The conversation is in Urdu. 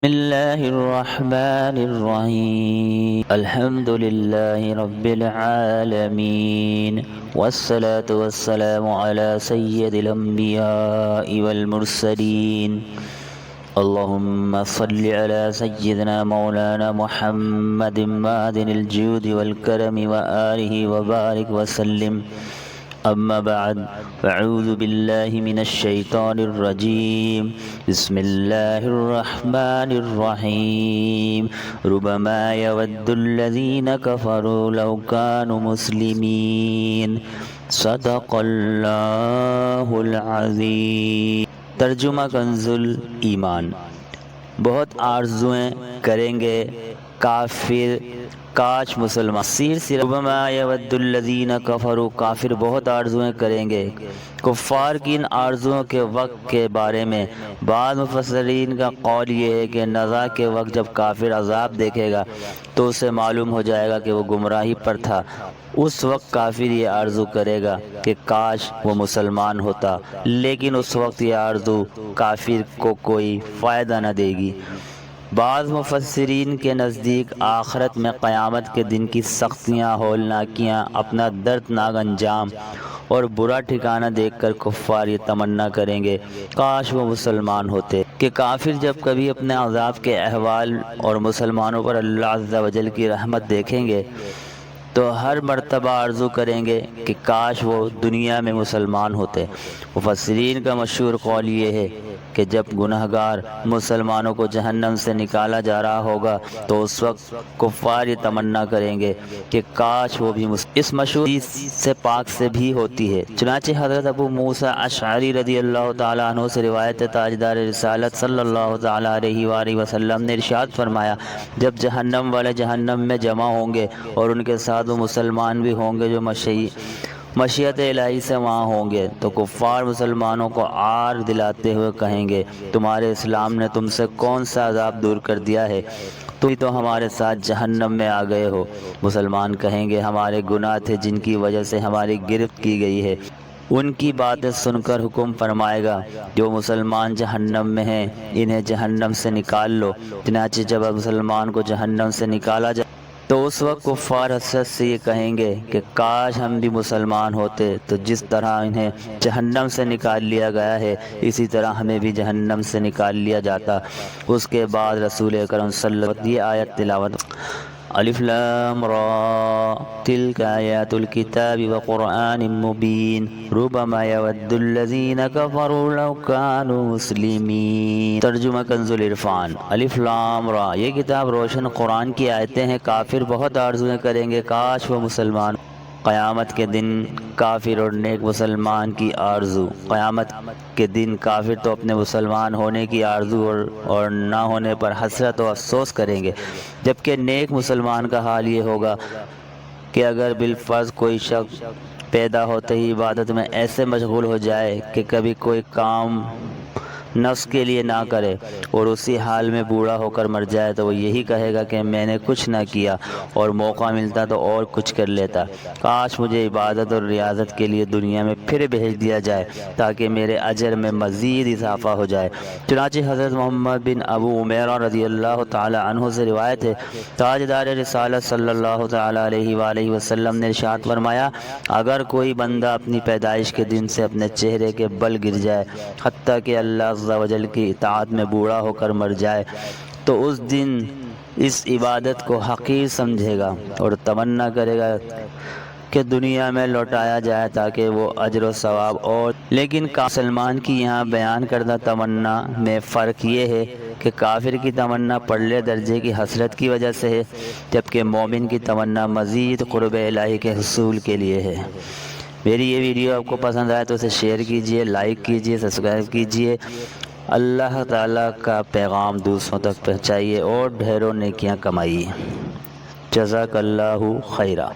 بسم الله الرحمن الرحيم الحمد لله رب العالمين والصلاة والسلام على سيد الأنبياء والمرسلين اللهم صل على سيدنا مولانا محمد معدن الجود والكرم وآله وبارك وسلم أما بعد فأعوذ بالله من الشيطان الرجيم بسم الله الرحمن الرحيم ربما يود الذين كفروا لو كانوا مسلمين صدق اللہ العظیم۔ ترجمہ کنز ایمان۔ بہت آرزویں کریں گے کافر کاش مسلمان۔ ربما یود الذین کفروا، کافر بہت آرزویں کریں گے۔ کفار کی ان آرزوؤں کے وقت کے بارے میں بعض مفسرین کا قول یہ ہے کہ نزا کے وقت جب کافر عذاب دیکھے گا تو اسے معلوم ہو جائے گا کہ وہ گمراہی پر تھا۔ اس وقت کافر یہ آرزو کرے گا کہ کاش وہ مسلمان ہوتا، لیکن اس وقت یہ آرزو کافر کو کوئی فائدہ نہ دے گی۔ بعض مفسرین کے نزدیک آخرت میں قیامت کے دن کی سختیاں، ہولناکیاں، اپنا دردناک انجام اور برا ٹھکانہ دیکھ کر کفار یہ تمنا کریں گے کاش وہ مسلمان ہوتے۔ کہ کافر جب کبھی اپنے عذاب کے احوال اور مسلمانوں پر اللہ عز و جل کی رحمت دیکھیں گے تو ہر مرتبہ آرزو کریں گے کہ کاش وہ دنیا میں مسلمان ہوتے۔ مفسرین کا مشہور قول یہ ہے کہ جب گنہگار مسلمانوں کو جہنم سے نکالا جا رہا ہوگا تو اس وقت کفار یہ تمنا کریں گے کہ کاش وہ بھی اس مشہور حدیث سے پاک سے بھی ہوتی ہے۔ چنانچہ حضرت ابو موسیٰ اشعری رضی اللہ تعالیٰ عنہ سے روایت تاجدار رسالت صلی اللہ تعالیٰ علیہ وآلہ وسلم نے ارشاد فرمایا، جب جہنم والے جہنم میں جمع ہوں گے اور ان کے ساتھ وہ مسلمان بھی ہوں گے جو مشیت الہی سے وہاں ہوں گے تو کفار مسلمانوں کو عار دلاتے ہوئے کہیں گے، تمہارے اسلام نے تم سے کون سا عذاب دور کر دیا ہے، تم تو ہمارے ساتھ جہنم میں آ گئے ہو۔ مسلمان کہیں گے، ہمارے گناہ تھے جن کی وجہ سے ہماری گرفت کی گئی ہے۔ ان کی باتیں سن کر حکم فرمائے گا، جو مسلمان جہنم میں ہیں انہیں جہنم سے نکال لو۔ چنانچہ جب مسلمان کو جہنم سے نکالا جائے تو اس وقت کفار حسرت سے یہ کہیں گے کہ کاش ہم بھی مسلمان ہوتے، تو جس طرح انہیں جہنم سے نکال لیا گیا ہے اسی طرح ہمیں بھی جہنم سے نکال لیا جاتا۔ اس کے بعد رسول اکرم صلی اللہ علیہ وسلم یہ آیت تلاوت: الف لام را تلک آیات الکتاب وقرآن مبین ربما یود الذین کفروا لو کانوا مسلمین۔ ترجمہ کنز العرفان۔ الف لام را، یہ کتاب روشن قرآن کی آیتیں ہیں۔ کافر بہت آرزویں کریں گے کاش وہ مسلمان۔ قیامت کے دن کافر اور نیک مسلمان کی آرزو۔ قیامت کے دن کافر تو اپنے مسلمان ہونے کی آرزو اور نہ ہونے پر حسرت و افسوس کریں گے، جبکہ نیک مسلمان کا حال یہ ہوگا کہ اگر بالفرض کوئی شخص پیدا ہوتے ہی عبادت میں ایسے مشغول ہو جائے کہ کبھی کوئی کام نفس کے لیے نہ کرے اور اسی حال میں بوڑھا ہو کر مر جائے تو وہ یہی کہے گا کہ میں نے کچھ نہ کیا اور موقع ملتا تو اور کچھ کر لیتا، کاش مجھے عبادت اور ریاضت کے لیے دنیا میں پھر بھیج دیا جائے تاکہ میرے اجر میں مزید اضافہ ہو جائے۔ چنانچہ حضرت محمد بن ابو عمیرہ رضی اللہ تعالی عنہ سے روایت ہے، تاجدار رسالت صلی اللہ تعالی علیہ وآلہ وسلم نے ارشاد فرمایا، اگر کوئی بندہ اپنی پیدائش کے دن سے اپنے چہرے کے بل گر جائے حتیٰ کہ اللہ عز و جل کی اطاعت میں بوڑھا ہو کر مر جائے تو اس دن اس عبادت کو حقیر سمجھے گا اور تمنا کرے گا کہ دنیا میں لوٹایا جائے تاکہ وہ اجر و ثواب اور۔ لیکن مسلمان کی یہاں بیان کردہ تمنا میں فرق یہ ہے کہ کافر کی تمنا پرلے درجے کی حسرت کی وجہ سے ہے، جبکہ مومن کی تمنا مزید قرب الہی کے حصول کے لیے ہے۔ میری یہ ویڈیو آپ کو پسند آئے تو اسے شیئر کیجئے، لائک کیجئے، سبسکرائب کیجئے۔ اللہ تعالیٰ کا پیغام دوسروں تک پہنچائیے اور ڈھیروں نیکیاں کمائیے۔ جزاک اللہ خیرہ۔